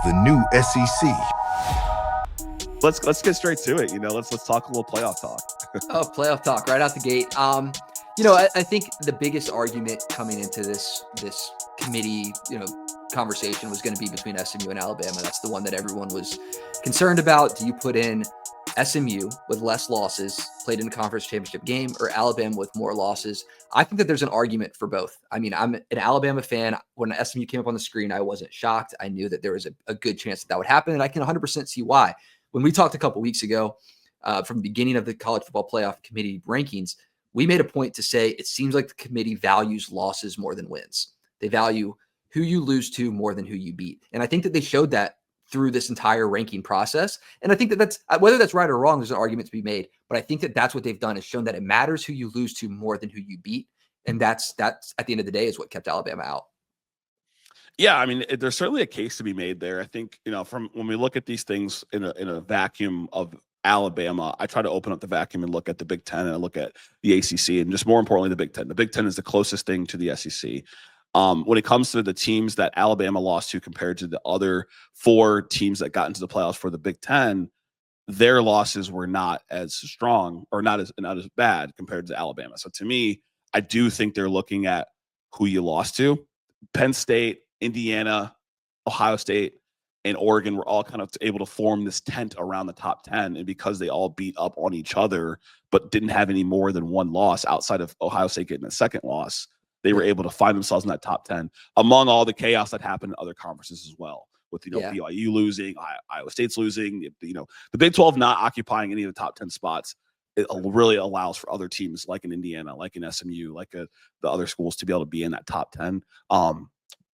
the new SEC. Let's get straight to it. Let's talk a little playoff talk. Oh, playoff talk right out the gate. I think the biggest argument coming into this committee, conversation was going to be between SMU and Alabama. That's the one that everyone was concerned about. Do you put in SMU with less losses, played in a conference championship game, or Alabama with more losses? I think that there's an argument for both. I mean, I'm an Alabama fan. When SMU came up on the screen, I wasn't shocked. I knew that there was a good chance that would happen, and I can 100% see why. When we talked a couple weeks ago, from the beginning of the college football playoff committee rankings, we made a point to say it seems like the committee values losses more than wins. They value who you lose to more than who you beat. And I think that they showed that through this entire ranking process. And I think that that's, whether that's right or wrong, there's an argument to be made. But I think that that's what they've done, is shown that it matters who you lose to more than who you beat. And that's at the end of the day is what kept Alabama out. Yeah, I mean, there's certainly a case to be made there. I think, from when we look at these things in a vacuum of Alabama, I try to open up the vacuum and look at the Big Ten and I look at the ACC and just more importantly, the Big Ten. The Big Ten is the closest thing to the SEC. When it comes to the teams that Alabama lost to compared to the other 4 teams that got into the playoffs for the Big Ten, their losses were not as strong or not as bad compared to Alabama. So to me, I do think they're looking at who you lost to. Penn State, Indiana, Ohio State, and Oregon were all kind of able to form this tent around the top 10. And because they all beat up on each other, but didn't have any more than one loss outside of Ohio State getting a second loss, they were able to find themselves in that top 10 among all the chaos that happened in other conferences as well. With, BYU losing, Iowa State's losing, the Big 12 not occupying any of the top 10 spots. It really allows for other teams like in Indiana, like in SMU, like the other schools to be able to be in that top 10.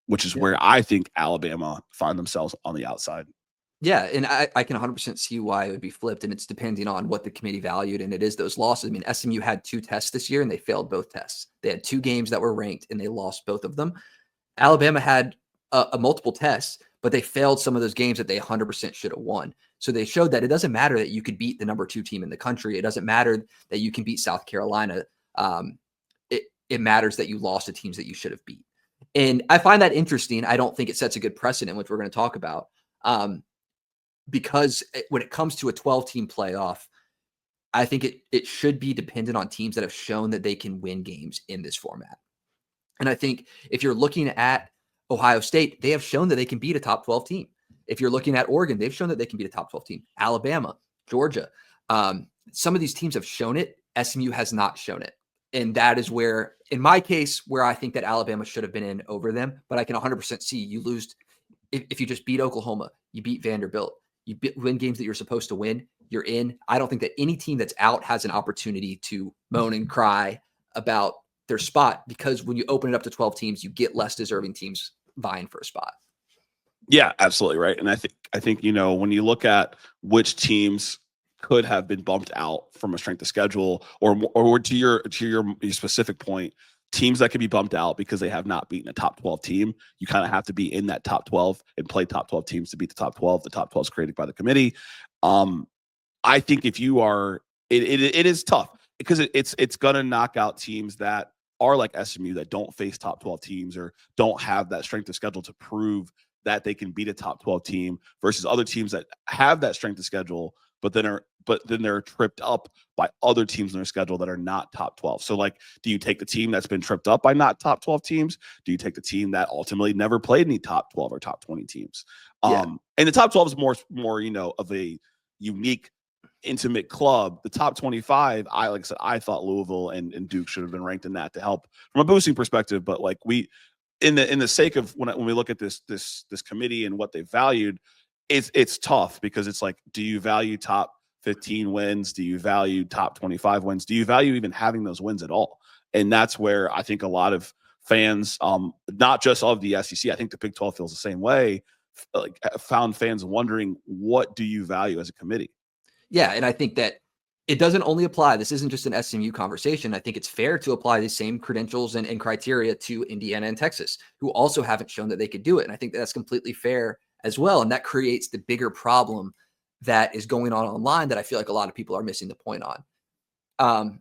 Which is where I think Alabama find themselves on the outside. Yeah, and I can 100% see why it would be flipped, and it's depending on what the committee valued, and it is those losses. I mean, SMU had 2 tests this year, and they failed both tests. They had 2 games that were ranked, and they lost both of them. Alabama had a multiple tests, but they failed some of those games that they 100% should have won. So they showed that it doesn't matter that you could beat the number 2 team in the country. It doesn't matter that you can beat South Carolina. It matters that you lost to teams that you should have beat. And I find that interesting. I don't think it sets a good precedent, which we're going to talk about, because when it comes to a 12-team playoff, I think it should be dependent on teams that have shown that they can win games in this format. And I think if you're looking at Ohio State, they have shown that they can beat a top 12 team. If you're looking at Oregon, they've shown that they can beat a top 12 team. Alabama, Georgia, some of these teams have shown it. SMU has not shown it. And that is where, in my case, where I think that Alabama should have been in over them. But I can 100% see you lose if you just beat Oklahoma, you beat Vanderbilt, you win games that you're supposed to win, you're in. I don't think that any team that's out has an opportunity to moan and cry about their spot, because when you open it up to 12 teams, you get less deserving teams vying for a spot. Yeah, absolutely right. And I think when you look at which teams could have been bumped out from a strength of schedule, or to your specific point, teams that could be bumped out because they have not beaten a top 12 team. You kind of have to be in that top 12 and play top 12 teams to beat the top 12. The top 12 is created by the committee. I think if you are, it is tough because it's going to knock out teams that are like SMU that don't face top 12 teams or don't have that strength of schedule to prove that they can beat a top 12 team versus other teams that have that strength of schedule, but then they're tripped up by other teams in their schedule that are not top 12. So do you take the team that's been tripped up by not top 12 teams? Do you take the team that ultimately never played any top 12 or top 20 teams? Yeah. And the top 12 is more, of a unique, intimate club. The top 25, I thought Louisville and Duke should have been ranked in that to help from a boosting perspective. But in the sake of when we look at this committee and what they valued, it's tough because it's do you value top 15 wins? Do you value top 25 wins? Do you value even having those wins at all? And that's where I think a lot of fans, not just of the SEC, I think the Big 12 feels the same way, found fans wondering, what do you value as a committee? Yeah, and I think that it doesn't only apply. This isn't just an SMU conversation. I think it's fair to apply the same credentials and criteria to Indiana and Texas, who also haven't shown that they could do it. And I think that's completely fair as well. And that creates the bigger problem that is going on online that I feel like a lot of people are missing the point on.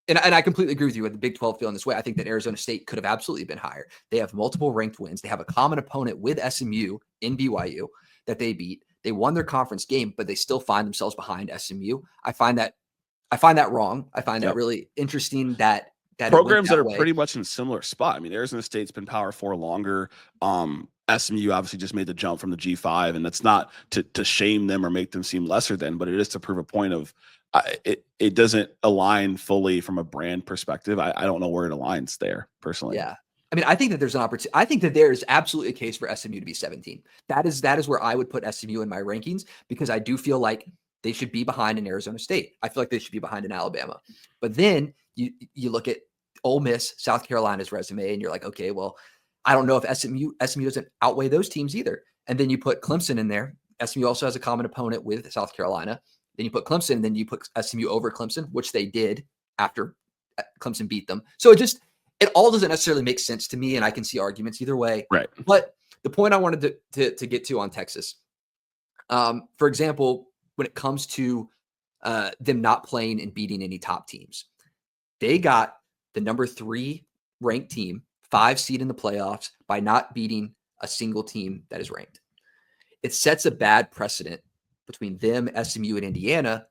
And I completely agree with you with the Big 12 feeling this way. I think that Arizona State could have absolutely been higher. They have multiple ranked wins. They have a common opponent with SMU in BYU. that they beat. They won their conference game, but they still find themselves behind SMU. I find that wrong. I find that really interesting that it went programs that that are way. pretty much in a similar spot. I mean, Arizona State's been Power 4 longer. SMU obviously just made the jump from the G5, and that's not to shame them or make them seem lesser than, but it is to prove a point of it doesn't align fully from a brand perspective. I don't know where it aligns there personally. Yeah. I mean, I think that there's an opportunity. I think that there is absolutely a case for SMU to be 17. That is where I would put SMU in my rankings, because I do feel like they should be behind in Arizona State. I feel like they should be behind in Alabama. But then you look at Ole Miss, South Carolina's resume, and you're like, okay, well, I don't know if SMU doesn't outweigh those teams either. And then you put Clemson in there. SMU also has a common opponent with South Carolina. Then you put Clemson, and then you put SMU over Clemson, which they did after Clemson beat them. So it all doesn't necessarily make sense to me, and I can see arguments either way. Right. But the point I wanted to get to on Texas, for example, when it comes to them not playing and beating any top teams, they got the number 3 ranked team, 5 seed in the playoffs, by not beating a single team that is ranked. It sets a bad precedent between them, SMU, and Indiana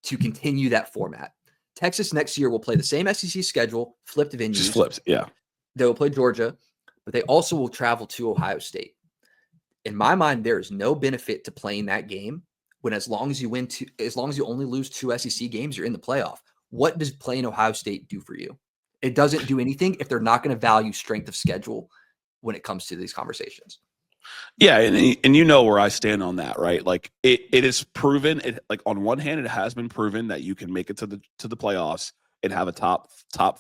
to continue that format. Texas next year will play the same SEC schedule, flipped venues. Just flipped, yeah. They will play Georgia, but they also will travel to Ohio State. In my mind, there is no benefit to playing that game when as long as you only lose 2 SEC games, you're in the playoff. What does playing Ohio State do for you? It doesn't do anything if they're not going to value strength of schedule when it comes to these conversations. Yeah, and you know where I stand on that, right? Like it is proven. It, like, on one hand, it has been proven that you can make it to the playoffs and have a top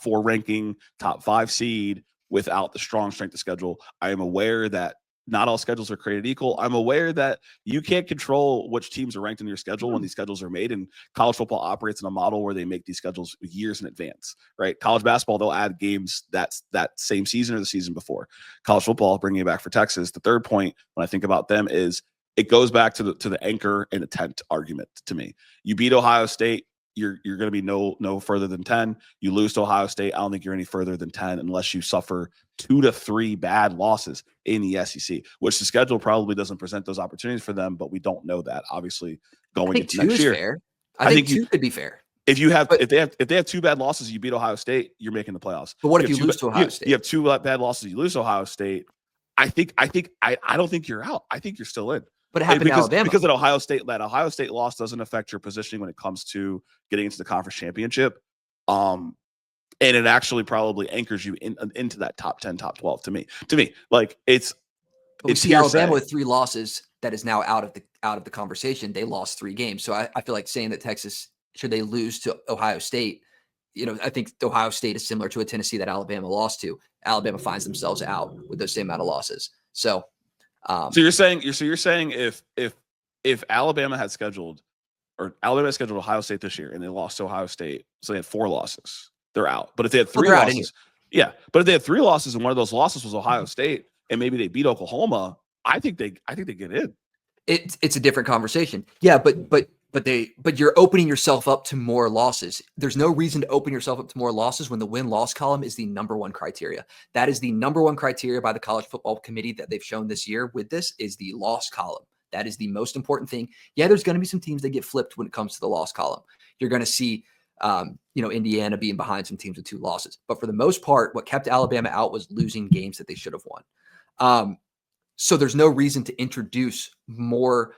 4 ranking, top 5 seed without the strong strength of schedule. I am aware that not all schedules are created equal. I'm aware that you can't control which teams are ranked in your schedule when these schedules are made, and college football operates in a model where they make these schedules years in advance, right? College basketball, they'll add games that same season or the season before. College football, bringing it back for Texas, the third point when I think about them is it goes back to the anchor and attempt argument to me. You beat Ohio State, you're going to be no further than 10. You lose to Ohio State, I don't think you're any further than 10 unless you suffer 2 to 3 bad losses in the SEC, which the schedule probably doesn't present those opportunities for them, but we don't know that, obviously, going into next year. Fair. I think 2 could be fair. If they have 2 bad losses, you beat Ohio State, you're making the playoffs. But what if you lose to Ohio State? You have 2 bad losses, you lose to Ohio State. I don't think you're out. I think you're still in. But it happened in Alabama. Because that Ohio State loss doesn't affect your positioning when it comes to getting into the conference championship. And it actually probably anchors you into that top 10, top 12 to me. Like it's Alabama with 3 losses that is now out of the conversation. They lost 3 games. So I feel like saying that Texas, should they lose to Ohio State, I think Ohio State is similar to a Tennessee that Alabama lost to. Alabama finds themselves out with those same amount of losses. So you're saying if Alabama had scheduled Ohio State this year and they lost to Ohio State, so they had 4 losses, they're out. But if they had 3 losses, but if they had 3 losses and one of those losses was Ohio State and maybe they beat Oklahoma, I think they get in. It's a different conversation. Yeah, but you're opening yourself up to more losses. There's no reason to open yourself up to more losses when the win-loss column is the number 1 criteria. That is the number 1 criteria by the College Football Committee that they've shown this year with this is the loss column. That is the most important thing. Yeah, there's going to be some teams that get flipped when it comes to the loss column. You're going to see, Indiana being behind some teams with 2 losses. But for the most part, what kept Alabama out was losing games that they should have won. So there's no reason to introduce more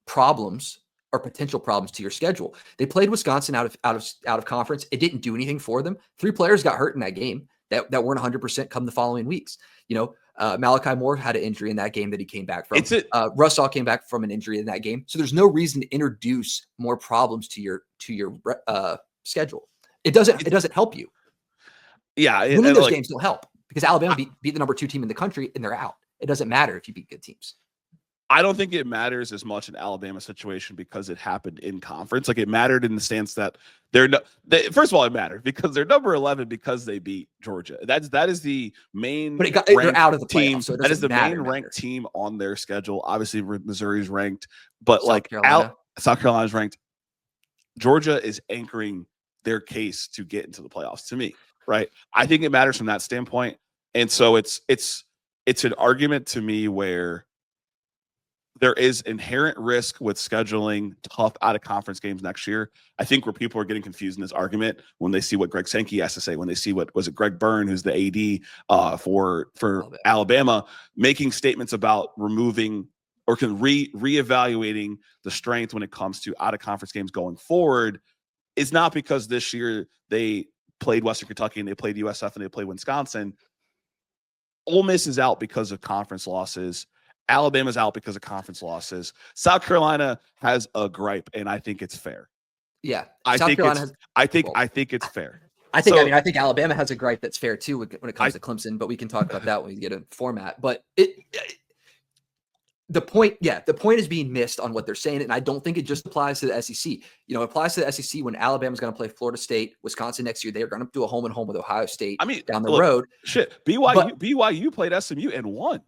problems or potential problems to your schedule. They played Wisconsin out of conference. It didn't do anything for them. 3 players got hurt in that game that weren't 100% come the following weeks. Malachi Moore had an injury in that game that he came back from. Russ All came back from an injury in that game. So there's no reason to introduce more problems to your schedule. It doesn't help you. Yeah, winning those games don't help because Alabama beat the number 2 team in the country and they're out. It doesn't matter if you beat good teams. I don't think it matters as much in Alabama's situation because it happened in conference. Like, it mattered in the stance that first of all, it mattered because they're number 11 because they beat Georgia. That is the main. But they're out of the team. Playoffs, so that is the main ranked team on their schedule. Obviously, Missouri's ranked, but South Carolina's ranked. Georgia is anchoring their case to get into the playoffs. To me, right? I think it matters from that standpoint, and so it's an argument to me where there is inherent risk with scheduling tough out of conference games next year. I think where people are getting confused in this argument when they see what Greg Sankey has to say, when they see what was it Greg Byrne, who's the AD for Alabama, making statements about removing or reevaluating the strength when it comes to out of conference games going forward, is not because this year they played Western Kentucky and they played USF and they played Wisconsin. Ole Miss is out because of conference losses. Alabama's out because of conference losses. South Carolina has a gripe, and I think it's fair. Yeah, I think it's fair. I think Alabama has a gripe that's fair too when it comes to Clemson, but we can talk about that when we get a format. But the point is being missed on what they're saying, and I don't think it just applies to the SEC. It applies to the SEC when Alabama's going to play Florida State, Wisconsin next year. They're going to do a home and home with Ohio State. Down the road. Shit, BYU played SMU and won.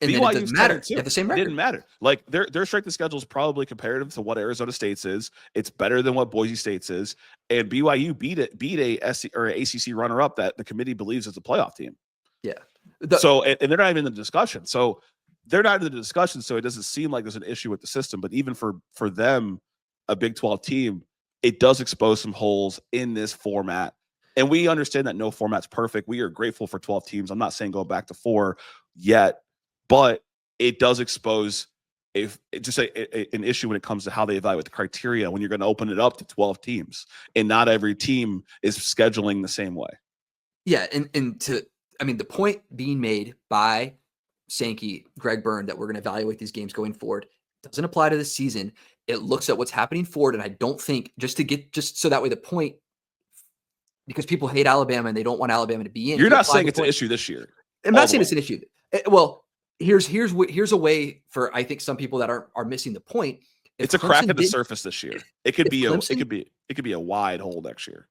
And BYU doesn't matter. They have the same record. It didn't matter. Like their strength of schedule is probably comparative to what Arizona State's is. It's better than what Boise State's is. And BYU beat a SC or ACC runner up that the committee believes is a playoff team. Yeah. And they're not even in the discussion. So they're not in the discussion. So it doesn't seem like there's an issue with the system. But even for them, a Big 12 team, it does expose some holes in this format. And we understand that no format's perfect. We are grateful for 12 teams. I'm not saying go back to 4 yet. But it does expose an issue when it comes to how they evaluate the criteria when you're going to open it up to 12 teams, and not every team is scheduling the same way. Yeah, the point being made by Sankey, Greg Byrne, that we're going to evaluate these games going forward doesn't apply to this season. It looks at what's happening forward, and I don't think just so that way the point, because people hate Alabama and they don't want Alabama to be in. You're not saying it's an issue this year. I'm not saying it's an issue. Well. Here's a way for, I think, some people that are missing the point. It's a crack at the surface this year. It could be a wide hole next year.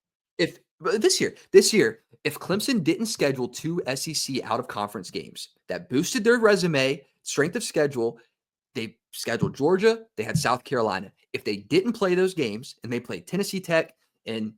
This year, if Clemson didn't schedule 2 SEC out of conference games that boosted their resume, strength of schedule, they scheduled Georgia, they had South Carolina. If they didn't play those games and they played Tennessee Tech and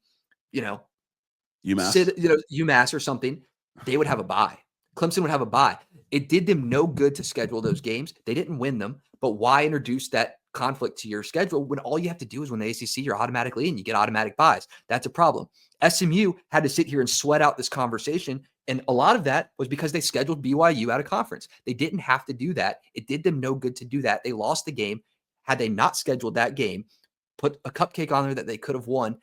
UMass or something, they would have a bye. Clemson would have a bye. It did them no good to schedule those games. They didn't win them, but why introduce that conflict to your schedule when all you have to do is win the ACC, you're automatically in, you get automatic buys. That's a problem. SMU had to sit here and sweat out this conversation, and a lot of that was because they scheduled BYU out of conference. They didn't have to do that. It did them no good to do that. They lost the game. Had they not scheduled that game, put a cupcake on there that they could have won,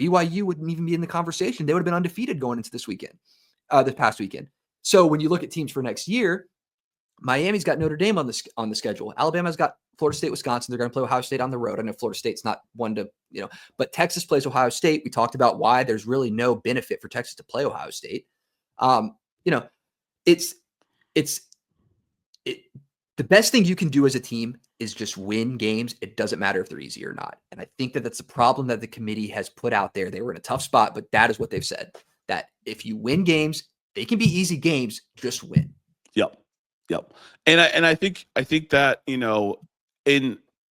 BYU wouldn't even be in the conversation. They would have been undefeated going into this past weekend. So when you look at teams for next year, Miami's got Notre Dame on the schedule. Alabama's got Florida State, Wisconsin. They're going to play Ohio State on the road. I know Florida State's not one to, but Texas plays Ohio State. We talked about why there's really no benefit for Texas to play Ohio State. The best thing you can do as a team is just win games. It doesn't matter if they're easy or not. And I think that that's a problem that the committee has put out there. They were in a tough spot, but that is what they've said, that if you win games, they can be easy games, just win. Yep. And I think that,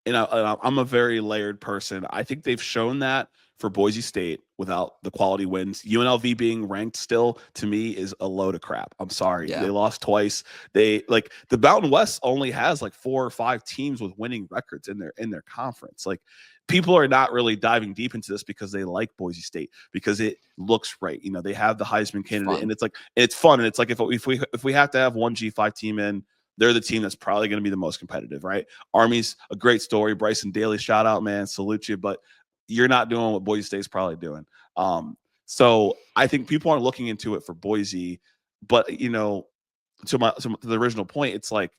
I'm a very layered person. I think they've shown that for Boise State without the quality wins. UNLV being ranked still, to me, is a load of crap. I'm sorry. Yeah. They lost twice. The Mountain West only has 4 or 5 teams with winning records in their conference. People are not really diving deep into this because they like Boise State, because it looks right. They have the Heisman candidate, and it's fun. And it's like if we have to have one G5 team in, they're the team that's probably going to be the most competitive, right? Army's a great story. Bryson Daly, shout out, man, salute you. But you're not doing what Boise State's probably doing. So I think people aren't looking into it for Boise. But to the original point, it's like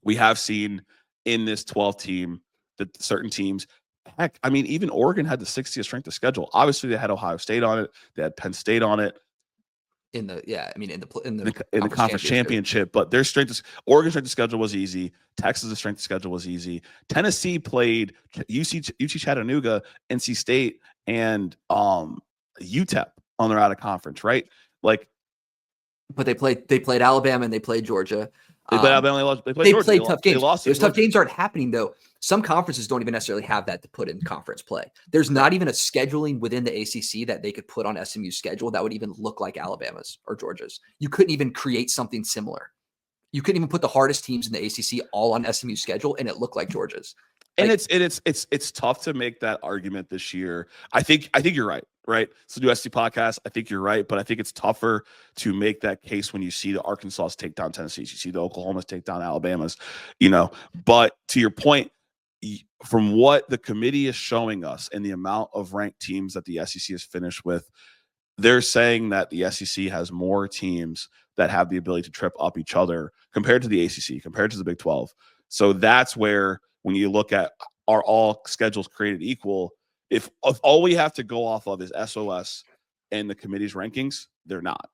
we have seen in this 12 team that certain teams. Heck, even Oregon had the 60th strength of schedule. Obviously, they had Ohio State on it. They had Penn State on it. In the conference championship. But their Oregon's strength of schedule was easy. Texas' strength of schedule was easy. Tennessee played UT Chattanooga, NC State, and UTEP on their out of conference, right? But they played Alabama and they played Georgia. They played Alabama. They played tough games. Those tough games aren't happening, though. Some conferences don't even necessarily have that to put in conference play. There's not even a scheduling within the ACC that they could put on SMU's schedule that would even look like Alabama's or Georgia's. You couldn't even create something similar. You couldn't even put the hardest teams in the ACC all on SMU's schedule, and it looked like Georgia's. And Like, it's tough to make that argument this year. I think you're right. Right. So do SC podcast. I think you're right, but I think it's tougher to make that case when you see the Arkansas take down Tennessee's, you see the Oklahoma's take down Alabama's, But to your point, from what the committee is showing us and the amount of ranked teams that the SEC has finished with, they're saying that the SEC has more teams that have the ability to trip up each other compared to the ACC, compared to the Big 12. So that's where, when you look at, are all schedules created equal? If all we have to go off of is SOS and the committee's rankings, they're not.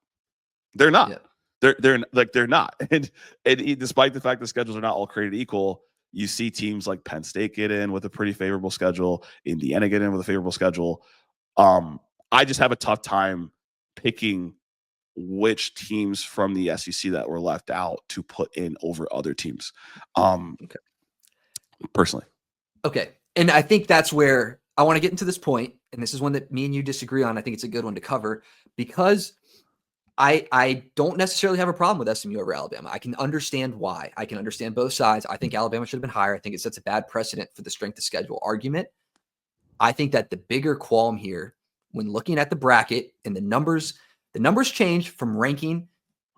They're not. Yeah. They're not. And despite the fact the schedules are not all created equal, you see teams like Penn State get in with a pretty favorable schedule, Indiana get in with a favorable schedule. I just have a tough time picking which teams from the SEC that were left out to put in over other teams. Okay. Personally. Okay. And I think that's where I want to get into this point, and this is one that me and you disagree on. I think it's a good one to cover, because I don't necessarily have a problem with SMU over Alabama. I can understand why. I can understand both sides. I think Alabama should have been higher. I think it sets a bad precedent for the strength of schedule argument. I think that the bigger qualm here, when looking at the bracket and the numbers change from ranking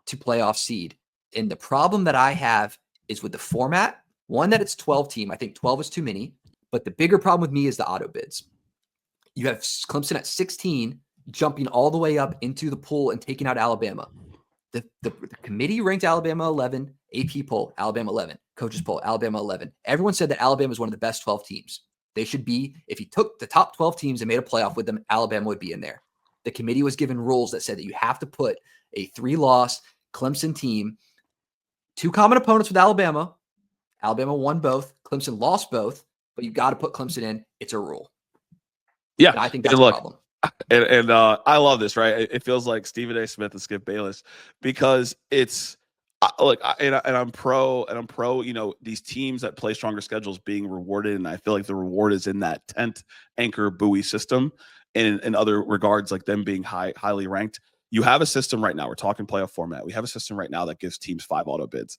to playoff seed. And the problem that I have is with the format. One, that it's 12 team. I think 12 is too many. But the bigger problem with me is the auto bids. You have Clemson at 16, jumping all the way up into the pool and taking out Alabama. The committee ranked Alabama 11, AP poll, Alabama 11, coaches poll, Alabama 11. Everyone said that Alabama is one of the best 12 teams. They should be, if you took the top 12 teams and made a playoff with them, Alabama would be in there. The committee was given rules that said that you have to put a 3-loss Clemson team, 2 common opponents with Alabama. Alabama won both. Clemson lost both, but you got to put Clemson in. It's a rule. Yeah. And I think that's a problem. And I love this, right? It feels like Stephen A. Smith and Skip Bayless, because it's I'm pro, these teams that play stronger schedules being rewarded. And I feel like the reward is in that tent anchor buoy system, and in other regards, like them being highly ranked. You have a system right now. We're talking playoff format. We have a system right now that gives teams 5 auto bids.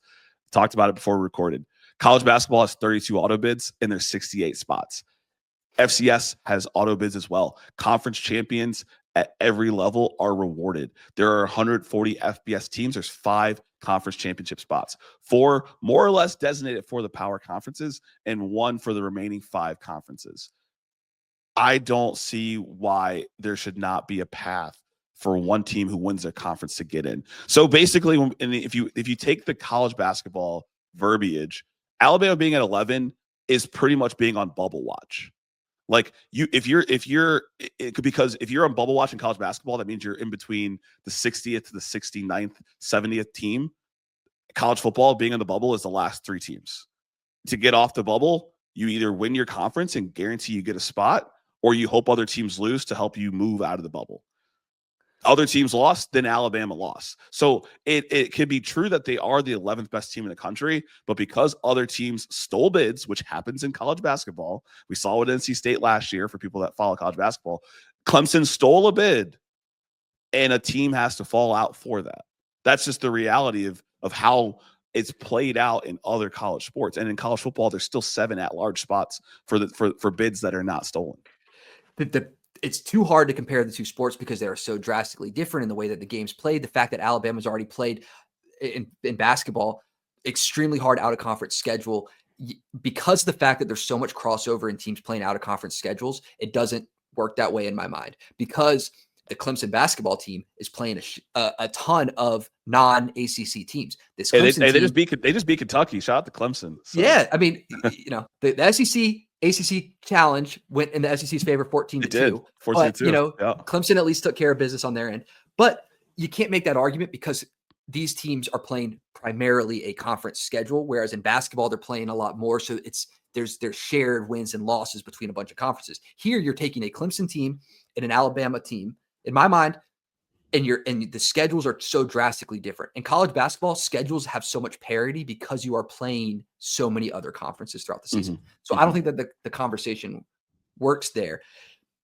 Talked about it before we recorded. College basketball has 32 auto bids, and there's 68 spots. FCS has auto bids as well. Conference champions at every level are rewarded. There are 140 FBS teams. There's 5 conference championship spots, 4 more or less designated for the power conferences and 1 for the remaining 5 conferences. I don't see why there should not be a path for one team who wins their conference to get in. So basically, if you take the college basketball verbiage, Alabama being at 11 is pretty much being on bubble watch. Like because if you're on bubble watch in college basketball, that means you're in between the 60th to the 69th, 70th team. College football, being in the bubble, is the last 3 teams. To get off the bubble, you either win your conference and guarantee you get a spot, or you hope other teams lose to help you move out of the bubble. Other teams lost, then Alabama lost. So it could be true that they are the 11th best team in the country, but because other teams stole bids, which happens in college basketball, we saw with NC State last year for people that follow college basketball, Clemson stole a bid and a team has to fall out for that. That's just the reality of how it's played out in other college sports. And in college football, there's still 7 at-large spots for bids that are not stolen. It's too hard to compare the 2 sports because they are so drastically different in the way that the game's played. The fact that Alabama's already played in basketball, extremely hard out-of-conference schedule. Because of the fact that there's so much crossover in teams playing out-of-conference schedules, it doesn't work that way in my mind. Because the Clemson basketball team is playing a ton of non-ACC teams. This Clemson team, they just beat Kentucky. Shout out to Clemson. So. Yeah, I mean, the SEC ACC challenge went in the SEC's favor 14-2. 14-2. Clemson at least took care of business on their end. But you can't make that argument because these teams are playing primarily a conference schedule, whereas in basketball they're playing a lot more. So there's shared wins and losses between a bunch of conferences. Here you're taking a Clemson team and an Alabama team, in my mind, and the schedules are so drastically different. In college basketball, schedules have so much parity because you are playing so many other conferences throughout the season. So I don't think that the conversation works there.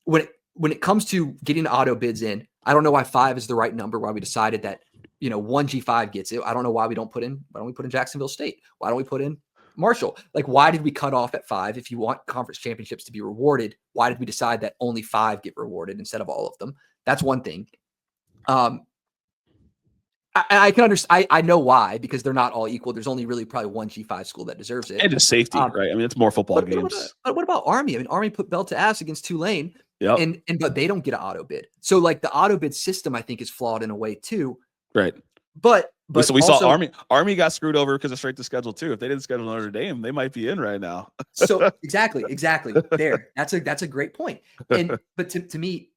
When it comes to getting auto bids in, I don't know why 5 is the right number, why we decided that, one G5 gets it. I don't know why we don't put in. Why don't we put in Jacksonville State? Why don't we put in Marshall? Like, why did we cut off at 5? If you want conference championships to be rewarded, why did we decide that only 5 get rewarded instead of all of them? That's one thing. I can understand. I know why, because they're not all equal. There's only really probably one G5 school that deserves it. And just safety, right? I mean, it's more football games. But what about Army? I mean, Army put belt to ass against Tulane, Yep. but they don't get an auto bid. So like the auto bid system, I think, is flawed in a way too. Right. But so we saw Army got screwed over because of straight to schedule too. If they didn't schedule Notre Dame, they might be in right now. So exactly. There. That's a great point. But to me,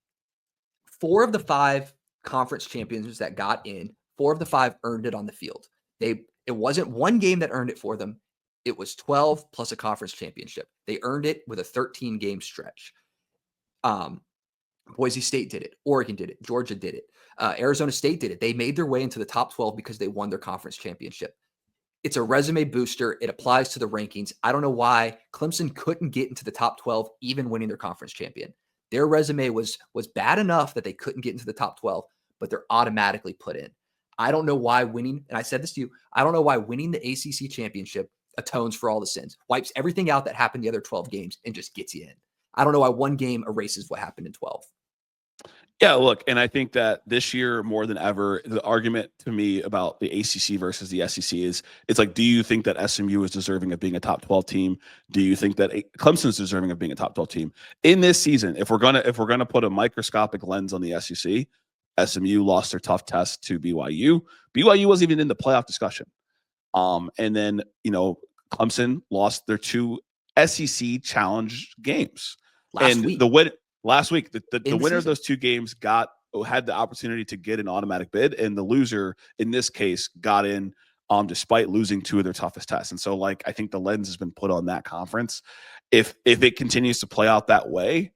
4 of the 5 conference champions that got in, 4 of the 5 earned it on the field. It wasn't one game that earned it for them. It was 12 plus a conference championship. They earned it with a 13-game stretch. Boise State did it. Oregon did it. Georgia did it. Arizona State did it. They made their way into the top 12 because they won their conference championship. It's a resume booster. It applies to the rankings. I don't know why Clemson couldn't get into the top 12, even winning their conference champion. Their resume was bad enough that they couldn't get into the top 12, but they're automatically put in. I don't know why winning, and I said this to you, I don't know why winning the ACC championship atones for all the sins, wipes everything out that happened the other 12 games, and just gets you in. I don't know why one game erases what happened in 12. Yeah, look, and I think that this year more than ever, the argument to me about the ACC versus the SEC is, it's like, do you think that SMU is deserving of being a top 12 team? Do you think that Clemson's deserving of being a top 12 team in this season? If we're gonna put a microscopic lens on the SEC, SMU lost their tough test to BYU. BYU wasn't even in the playoff discussion. And then Clemson lost their 2 SEC challenge games. Last week, the winner of those 2 games had the opportunity to get an automatic bid, and the loser in this case got in despite losing 2 of their toughest tests. And so, like, I think the lens has been put on that conference. If it continues to play out that way,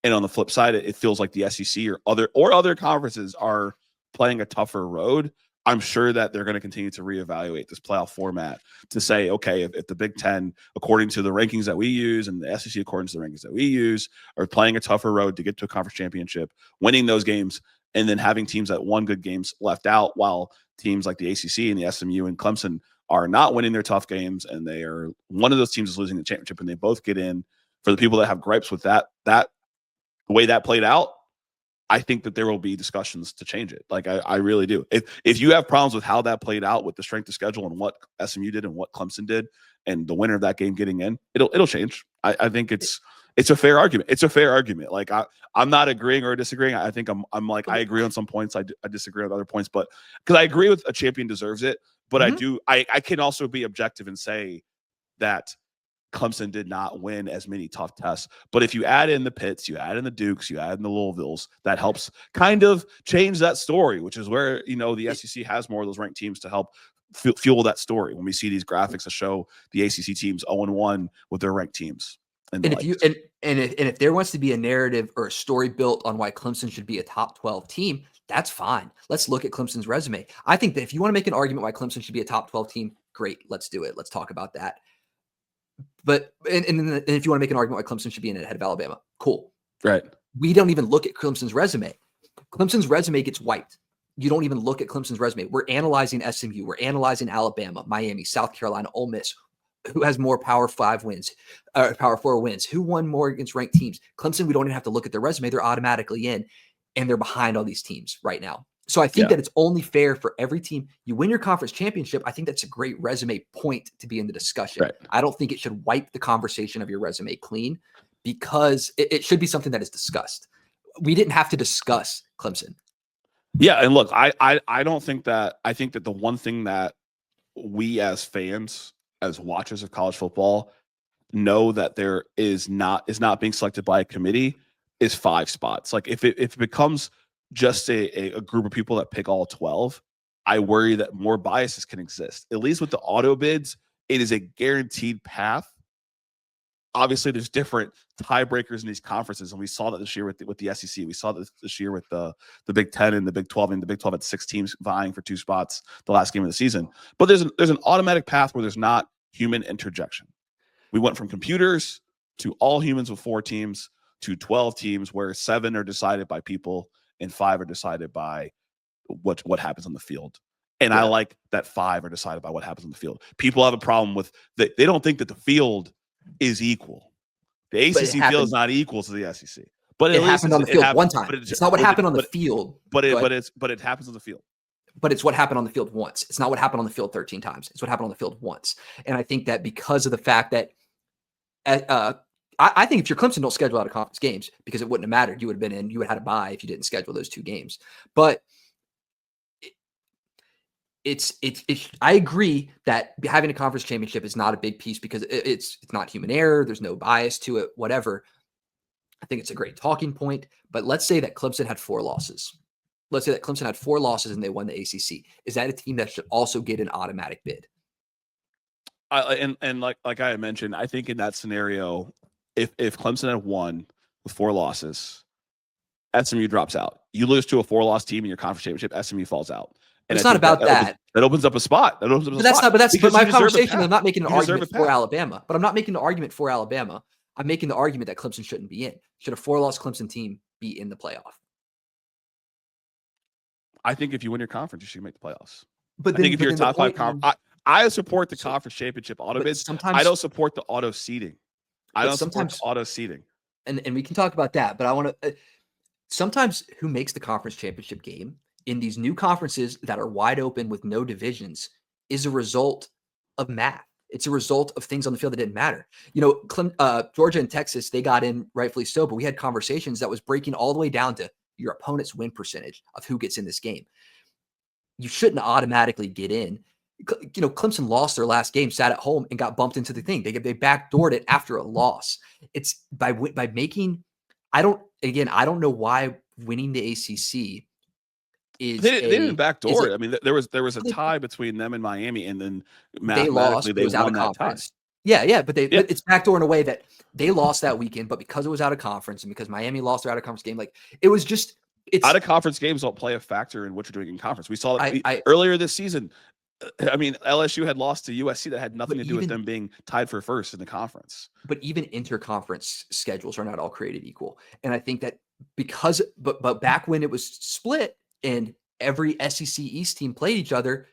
and on the flip side, it feels like the SEC or other conferences are playing a tougher road, I'm sure that they're going to continue to reevaluate this playoff format to say, okay, if the Big Ten, according to the rankings that we use, and the SEC according to the rankings that we use, are playing a tougher road to get to a conference championship, winning those games, and then having teams that won good games left out, while teams like the ACC and the SMU and Clemson are not winning their tough games, and they are one of those teams is losing the championship, and they both get in. For the people that have gripes with that the way that played out, I think that there will be discussions to change it. Like, I really do. If you have problems with how that played out with the strength of schedule and what SMU did and what Clemson did, and the winner of that game getting in, it'll change. I think it's a fair argument. It's a fair argument. Like, I'm not agreeing or disagreeing. I think I'm like, I agree on some points. I disagree on other points, but because I agree with a champion deserves it, but I can also be objective and say that Clemson did not win as many tough tests. But if you add in the Pitts, you add in the Dukes, you add in the Louisvilles, that helps kind of change that story, which is where, the SEC has more of those ranked teams to help fuel that story. When we see these graphics that show the ACC teams 0-1 with their ranked teams. And if there wants to be a narrative or a story built on why Clemson should be a top 12 team, that's fine. Let's look at Clemson's resume. I think that if you want to make an argument why Clemson should be a top 12 team, great. Let's do it. Let's talk about that. But and if you want to make an argument why Clemson should be in ahead of Alabama, cool. Right. We don't even look at Clemson's resume. Clemson's resume gets wiped. You don't even look at Clemson's resume. We're analyzing SMU. We're analyzing Alabama, Miami, South Carolina, Ole Miss. Who has more Power 5 wins, Power 4 wins? Who won more against ranked teams? Clemson, we don't even have to look at their resume. They're automatically in, and they're behind all these teams right now. So I think that it's only fair for every team. You win your conference championship, I think that's a great resume point to be in the discussion. Right. I don't think it should wipe the conversation of your resume clean, because it should be something that is discussed. We didn't have to discuss Clemson. Yeah, and look, I don't think that. I think that the one thing that we as fans, as watchers of college football, know that there is not being selected by a committee is 5 spots. Like, if it becomes just a group of people that pick all 12, I worry that more biases can exist. At least with the auto bids, it is a guaranteed path. Obviously, there's different tiebreakers in these conferences, and we saw that this year with the SEC. We saw this year with the Big Ten and the Big 12, and the Big 12 had 6 teams vying for 2 spots the last game of the season. But there's an automatic path where there's not human interjection. We went from computers to all humans with 4 teams to 12 teams, where 7 are decided by people and 5 are decided by what happens on the field. And I Yeah. like that 5 are decided by what happens on the field. People have a problem with that. They don't think that the field is equal. The But it ACC field is happened. not equal to the SEC, but It at least happened on the it field happened. one time. It's not what happened on the field. Go ahead. But it happens on the field. But it's what happened on the field once. It's not what happened on the field 13 times. It's what happened on the field once. And I think that because of the fact that I think if your Clemson don't schedule out of conference games, because it wouldn't have mattered, you would have had a bye if you didn't schedule those 2 games. But it's I agree that having a conference championship is not a big piece because it's not human error. There's no bias to it, whatever. I think it's a great talking point. But let's say that Clemson had 4 losses. Let's say that Clemson had 4 losses and they won the ACC. Is that a team that should also get an automatic bid? And like I had mentioned, I think in that scenario, if Clemson had won with 4 losses, SMU drops out. You lose to a 4-loss team in your conference championship, SMU falls out. And it's not about that. That opens up a spot. That opens up a spot. But my conversation, I'm not making an You deserve argument a for path. Alabama. But I'm not making an argument for Alabama. I'm making the argument that Clemson shouldn't be in. Should a 4-loss Clemson team be in the playoff? I think if you win your conference, you should make the playoffs. But I think if you're a top 5 conference, I support the conference championship auto bids. I don't support the auto seeding. I don't support the auto seeding. And we can talk about that. But I want to sometimes who makes the conference championship game in these new conferences that are wide open with no divisions is a result of math. It's a result of things on the field that didn't matter. You know, Georgia and Texas, they got in rightfully so, but we had conversations that was breaking all the way down to your opponent's win percentage of who gets in this game. You shouldn't automatically get in. You know, Clemson lost their last game, sat at home, and got bumped into the thing. They backdoored it after a loss. It's by making. I don't know why winning the ACC is. They didn't backdoor it. I mean, there was a tie between them and Miami, and then mathematically they won that tie. Yeah, but it's backdoor in a way that they lost that weekend, but because it was out of conference and because Miami lost their out of conference game, like it was just out of conference games don't play a factor in what you're doing in conference. We saw that earlier this season. I mean, LSU had lost to USC that had nothing to do with them being tied for first in the conference. But even interconference schedules are not all created equal. And I think that but back when it was split and every SEC East team played each other,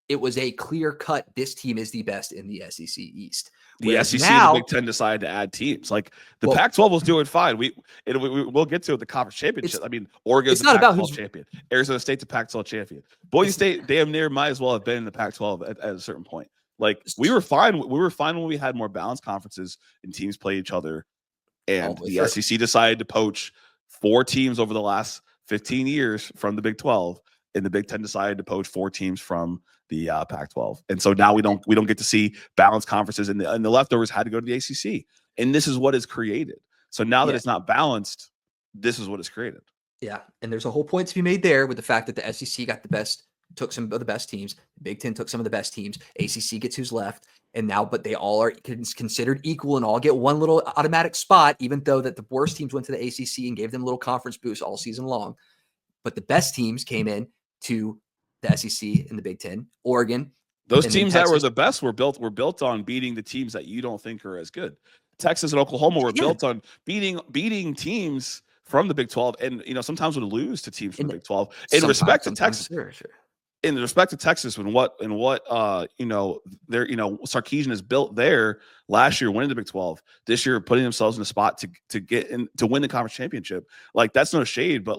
it was a clear cut. This team is the best in the SEC East. The SEC and the Big Ten decided to add teams. Like the Pac-12 was doing fine. We'll get to the conference championship. I mean, Oregon's the Pac-12 champion. Arizona State's a Pac-12 champion. Boise State damn near might as well have been in the Pac-12 at a certain point. Like we were fine. We were fine when we had more balanced conferences and teams play each other. And the SEC decided to poach 4 teams over the last 15 years from the Big 12, and the Big Ten decided to poach 4 teams from the Pac-12, and so now we don't get to see balanced conferences, and the leftovers had to go to the ACC, and this is what is created. So now that it's not balanced, this is what is created. Yeah, and there's a whole point to be made there with the fact that the SEC got took some of the best teams, the Big Ten took some of the best teams, ACC gets who's left, and now but they all are considered equal and all get one little automatic spot, even though that the worst teams went to the ACC and gave them a little conference boost all season long, but the best teams came in to the SEC and the Big Ten, Oregon. Those teams that were the best were built on beating the teams that you don't think are as good. Texas and Oklahoma were built on beating teams from the Big 12, and sometimes would lose to teams from the Big 12. In respect to Texas, sure. In respect to Texas, what Sarkisian has built there last year, winning the Big 12, this year putting themselves in a spot to get in to win the conference championship. Like that's no shade, but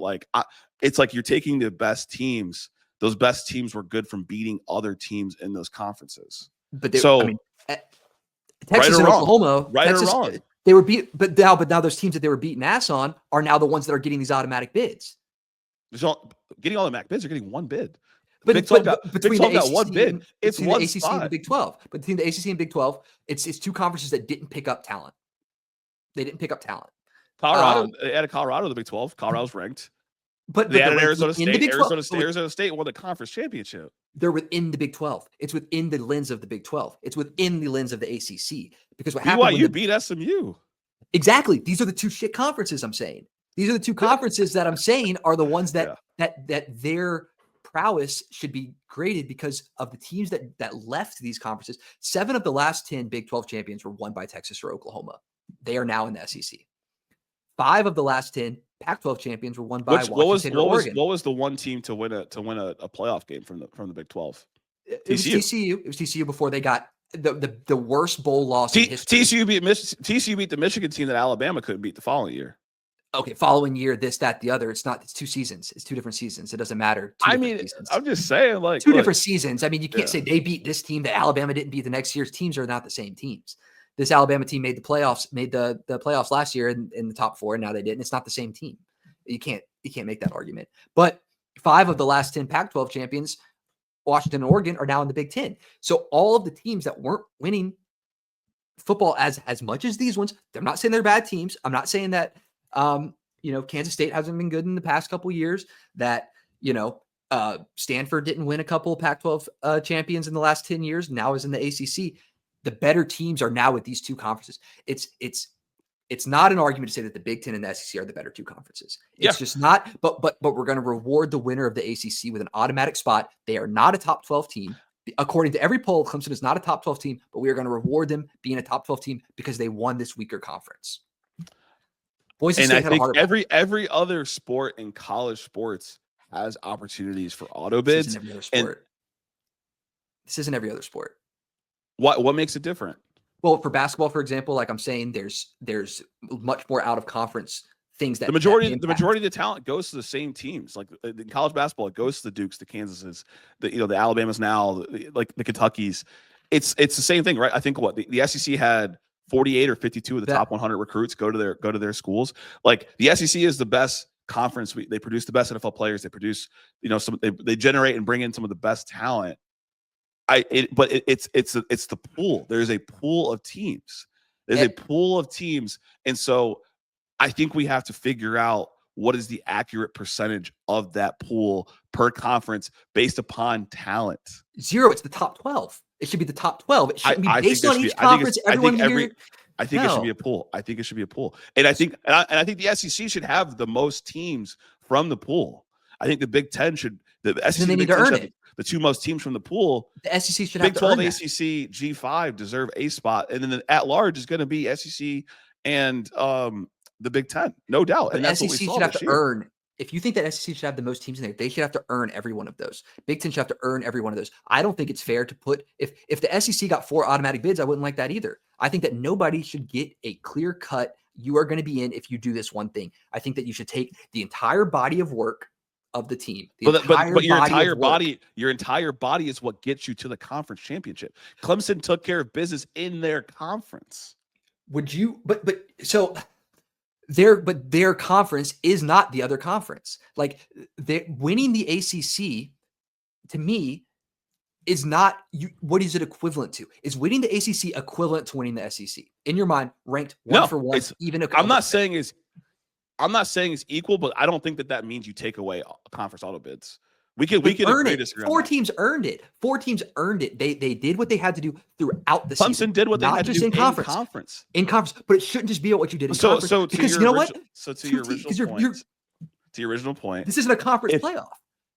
it's like you're taking the best teams. Those best teams were good from beating other teams in those conferences. But Texas and Oklahoma, or wrong, they were beat. But now those teams that they were beating ass on are now the ones that are getting these automatic bids. Getting automatic bids are getting one bid. But between the ACC one bid, it's one the ACC spot. and the Big 12. But between the ACC and Big 12, it's 2 conferences that didn't pick up talent. They didn't pick up talent. Colorado, they added Colorado to the Big 12. Colorado's ranked. But they added Arizona State. Arizona State won the conference championship. They're within the Big 12. It's within the lens of the Big 12. It's within the lens of the ACC. Because what happened? BYU beat SMU. Exactly. These are the 2 shit conferences I'm saying. These are the 2 conferences that I'm saying are the ones that their prowess should be graded because of the teams that left these conferences. 7 of the last 10 Big 12 champions were won by Texas or Oklahoma. They are now in the SEC. 5 of the last 10 Pac-12 champions were won by What Washington or Oregon. what was the one team to win a playoff game from the Big 12? It was TCU. It was TCU before they got the worst bowl loss in history. TCU beat the Michigan team that Alabama couldn't beat the following year. Okay, following year, this, that, the other. It's 2 seasons. It's 2 different seasons. It doesn't matter. Seasons. I'm just saying, like, 2 different seasons. I mean, you can't say they beat this team that Alabama didn't beat the next year's. Teams are not the same teams. This Alabama team made the playoffs last year in the top 4, and now they didn't. It's not the same team. You can't make that argument. But 5 of the last 10 Pac-12 champions, Washington and Oregon, are now in the Big 10. So all of the teams that weren't winning football as much as these ones, I'm not saying they're bad teams. I'm not saying that Kansas State hasn't been good in the past couple of years, that Stanford didn't win a couple of Pac-12 champions in the last 10 years, now is in the ACC. The better teams are now with these 2 conferences. It's not an argument to say that the Big 10 and the SEC are the better 2 conferences. It's just not, but we're going to reward the winner of the ACC with an automatic spot. They are not a top 12 team. According to every poll, Clemson is not a top 12 team, but we are going to reward them being a top 12 team because they won this weaker conference. Boise State I think every other sport in college sports has opportunities for auto bids. This isn't every other sport. What makes it different? Well, for basketball, for example, like I'm saying, there's much more out of conference things that the majority of the talent goes to the same teams. Like in college basketball, it goes to the Dukes, the Kansases, the Alabamas now, like the Kentuckys. It's the same thing, right? I think the SEC had 48 or 52 of the top 100 recruits go to their schools. Like the SEC is the best conference. They produce the best NFL players. They produce, they generate and bring in some of the best talent. It's the pool. There's a pool of teams. And so I think we have to figure out what is the accurate percentage of that pool per conference based upon talent. 0. It's the top 12. It should be the top 12. It shouldn't be based on each conference. I think it should be a pool. And I think the SEC should have the most teams from the pool. I think the Big 10 should. The SEC they need to earn it. The 2 most teams from the pool. The SEC should Big have 12, to earn ACC, G5 deserve a spot, and then the at large is going to be SEC and the Big 10, no doubt. And that's SEC what we saw should have this to year. earn. If you think that SEC should have the most teams in there, they should have to earn every one of those. Big 10 should have to earn every one of those. I don't think it's fair to put if the SEC got 4 automatic bids, I wouldn't like that either. I think that nobody should get a clear cut. You are going to be in if you do this one thing. I think that you should take the entire body of work of the team. But your entire body is what gets you to the conference championship. Clemson took care of business in their conference. Would you? So their conference is not the other conference. Like winning the ACC, to me, is not what is it equivalent to? Is winning the ACC equivalent to winning the SEC in your mind? Ranked one for one, even. I'm not saying it's equal, but I don't think that means you take away conference auto bids. We can earn it. 4 teams earned it. 4 teams earned it. They did what they had to do throughout the season. Clemson did what they had to do in conference. In conference, but it shouldn't just be what you did in conference. So because you know what? So to your original point, this isn't a conference playoff.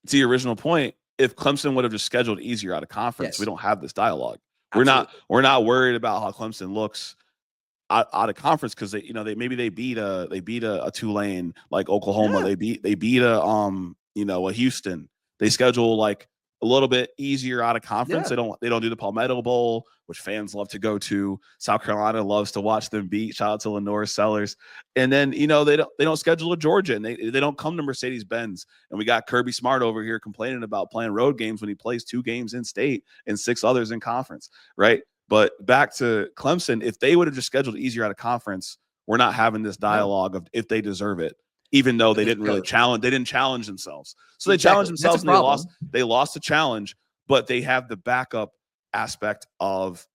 To your original point, if Clemson would have just scheduled easier out of conference, we don't have this dialogue. Absolutely. We're not worried about how Clemson looks out of conference because they beat a Tulane like Oklahoma. Yeah. They beat a Houston. They schedule like a little bit easier out of conference. Yeah. They don't do the Palmetto Bowl, which fans love to go to. South Carolina loves to watch them beat. Shout out to Lenore Sellers. And then they don't schedule a Georgia, and they don't come to Mercedes-Benz. And we got Kirby Smart over here complaining about playing road games when he plays 2 games in state and 6 others in conference, right? But back to Clemson, if they would have just scheduled easier out of conference, we're not having this dialogue of if they deserve it. Even though they didn't really challenge themselves. So they challenged themselves and they lost the challenge, but they have the backup aspect of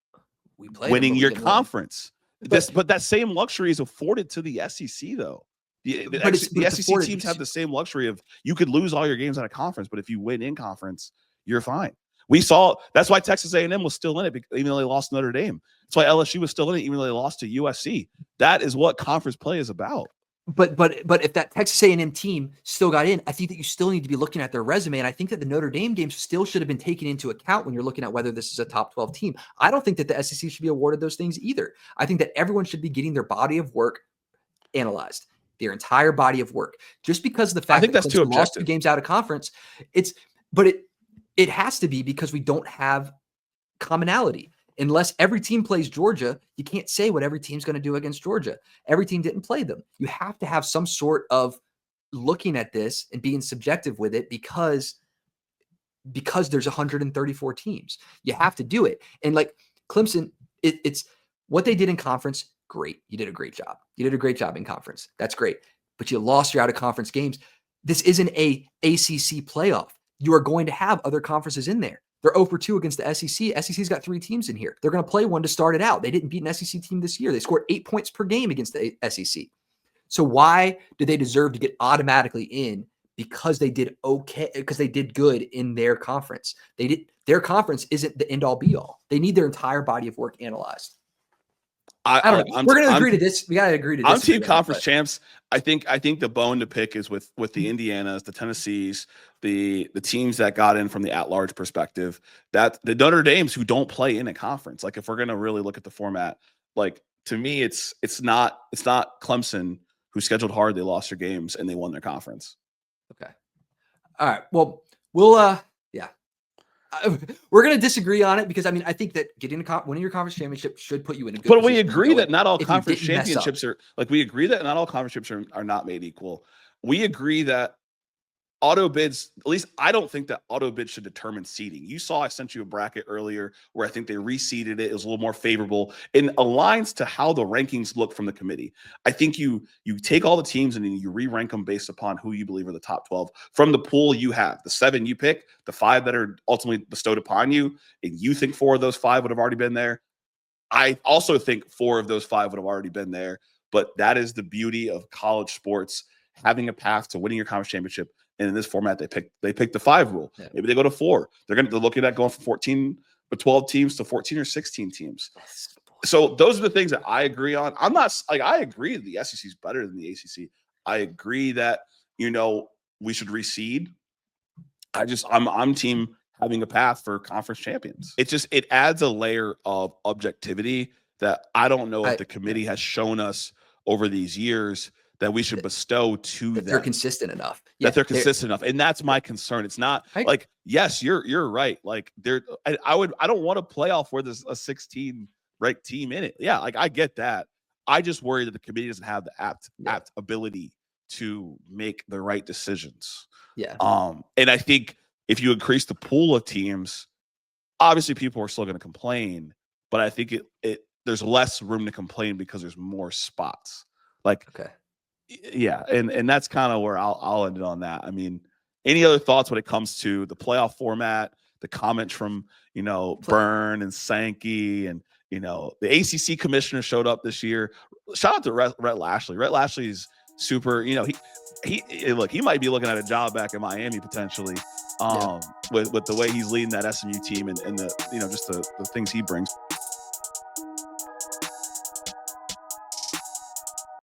winning your conference. But that same luxury is afforded to the SEC though. The SEC teams have the same luxury of you could lose all your games out of conference, but if you win in conference, you're fine. We saw that's why Texas A&M was still in it, even though they lost Notre Dame. That's why LSU was still in it, even though they lost to USC. That is what conference play is about. But if that Texas A&M team still got in, I think that you still need to be looking at their resume. And I think that the Notre Dame games still should have been taken into account when you're looking at whether this is a top 12 team. I don't think that the SEC should be awarded those things either. I think that everyone should be getting their body of work analyzed. their entire body of work. Just because the fact think that that's too Clemson lost 2 objective. games out of conference, it has to be because we don't have commonality. Unless every team plays Georgia, you can't say what every team's going to do against Georgia. Every team didn't play them. You have to have some sort of looking at this and being subjective with it because there's 134 teams. You have to do it. And like Clemson, it's what they did in conference. Great. You did a great job. You did a great job in conference. That's great. But you lost your out of conference games. This isn't a ACC playoff. You are going to have other conferences in there. They're 0-2 against the SEC. SEC's got 3 teams in here. They're going to play one to start it out. They didn't beat an SEC team this year. They scored 8 points per game against the SEC. So why do they deserve to get automatically in? Because they did okay, because they did good in their conference. Their conference isn't the end all be all. They need their entire body of work analyzed. I don't know. We're going to agree to this. We got to agree to this. I'm team conference champs. I think the bone to pick is with the Indianas, the Tennessees, the teams that got in from the at-large perspective, that the Notre Dames who don't play in a conference. Like if we're going to really look at the format, like to me, it's not Clemson who scheduled hard. They lost their games and they won their conference. Okay. All right. Well, we'll we're going to disagree on it because I mean I think that winning your conference championship should put you in a good position. But we agree that not all conference championships are like we agree that not all conference championships are not made equal. We agree that auto bids, at least I don't think that auto bids should determine seeding. You saw I sent you a bracket earlier where I think they reseeded it. It was a little more favorable and aligns to how the rankings look from the committee. I think you take all the teams and then you re-rank them based upon who you believe are the top 12 from the pool you have. The 7 you pick, the 5 that are ultimately bestowed upon you, and you think 4 of those 5 would have already been there. I also think 4 of those 5 would have already been there. But that is the beauty of college sports, having a path to winning your conference championship. And in this format, they pick the 5 rule. Yeah. Maybe they go to 4. They're looking at going from 14 or 12 teams to 14 or 16 teams. So those are the things that I agree on. I'm not like I agree that the SEC is better than the ACC. I agree that we should reseed. I'm team having a path for conference champions. It adds a layer of objectivity that I don't know if the committee has shown us over these years that we should bestow to them. They're consistent enough. That they're consistent enough. And that's my concern. It's not like, yes, you're right. Like I don't want a playoff where there's a 16 ranked team in it. Yeah, like I get that. I just worry that the committee doesn't have the apt ability to make the right decisions. Yeah. And I think if you increase the pool of teams, obviously people are still going to complain, but I think there's less room to complain because there's more spots. Like, okay. Yeah, and that's kind of where I'll end it on that. I mean, any other thoughts when it comes to the playoff format, the comments from Byrne and Sankey, and the ACC commissioner showed up this year. Shout out to Rhett Lashley. Rhett Lashley's super. He might be looking at a job back in Miami potentially. With the way he's leading that SMU team and the just the things he brings.